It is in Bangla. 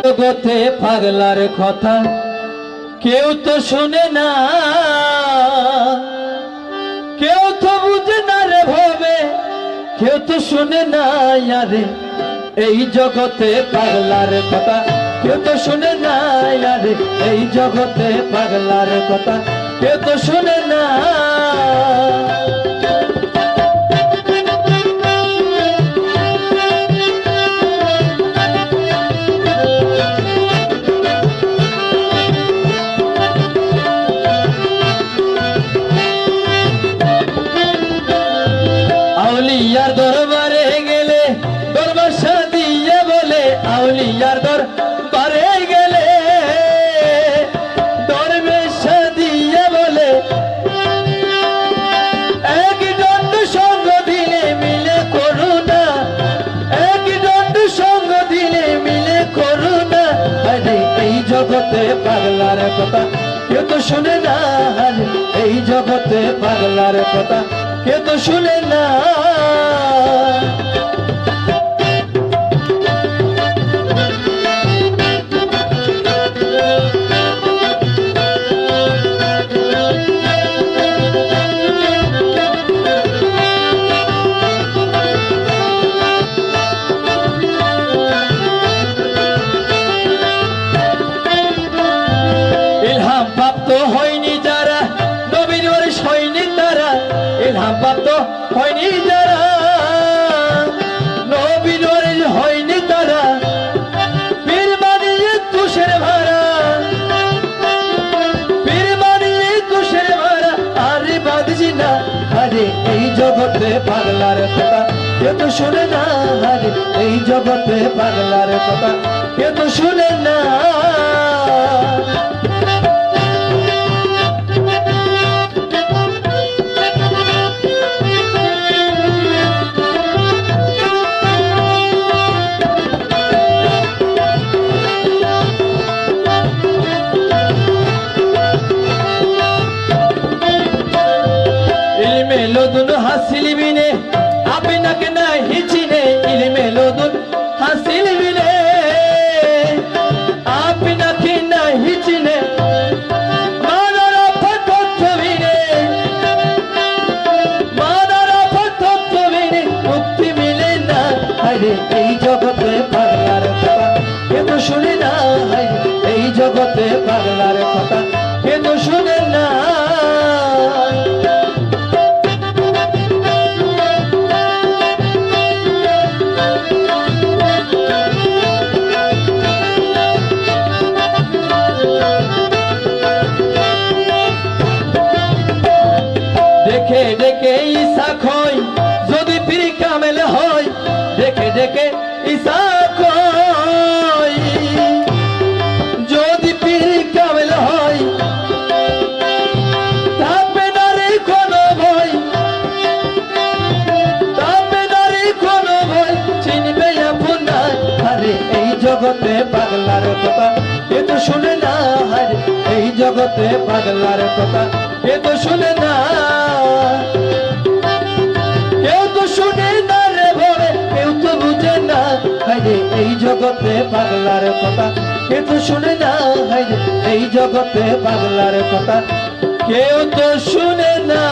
জগতে পাগলার কথা কেউ তো শুনে না, কেউ তো বুঝে না রে ভাবে, কেউ তো শুনে না আরে এই জগতে পাগলার কথা কেউ তো শুনে না আরে এই জগতে পাগলার কথা কেউ তো শুনে না। আউলিয়ার দরবারে গেলে দরবার সাদিয়ে বলে, আউলিয়ার দরবারে গেলে দরবেশ সাদিয়ে বলে, এক দণ্ড সঙ্গ দিলে মিলে করুণা, এক দণ্ড সঙ্গ দিলে মিলে করুণা। আরে এই জগতে পাগলার কথা কেউ তো শুনে না, আরে এই জগতে পাগলার কথা কেউ তো শুনে না। ইলহাম প্রাপ্ত হয়নি যারা, নবীর ওয়ারিস হয়নি তারা, ইলহাম প্রাপ্ত হয়নি যারা, নবীর ওয়ারিস হয়নি তারা, পীর বানিয়ে তুষের ভাড়া, পীর বানিয়ে তুষের ভাড়া। আরে বাঁধছি না, আরে এই জগতে পাগলার কথা কেউ তো শুনে না, আরে এই জগতে পাগলার কথা কেউ তো শুনে না। ইলমে লদুন হাসিল বিনে আপনাকে নাহি চিনে, ইলমে লদুন হাসিল বিনে আপনাকে নাহি চিনে, মানারা তথ্য বিনে, মানারা তথ্য বিনে মুক্তি মিলে না। আরে এই জগতে পাগলার কথা কেউ তো শুনে না, এই জগতে পাগলার কথা কেউ তো শুনে না। দেখে দেখে ঈসা খয় যদি পীর কামেল হয়, দেখে দেখে ঈসা খয় যদি পীর কামেল হয়, থাকবে না রে কোনো ভয়, থাকবে না রে কোনো ভয়, চিনবে আপনার। আরে এই জগতে পাগলার কথা কেউ তো শুনে না, আরে এই জগতে পাগলার কথা কেউ তো শুনে না, কেউ তো শুনে না রে ভবে, কেউ তো বুঝে না। হায়রে এই জগতে পাগলার কথা কেউ তো শুনে না, হায়রে এই জগতে পাগলার কথা কেউ তো শুনে না।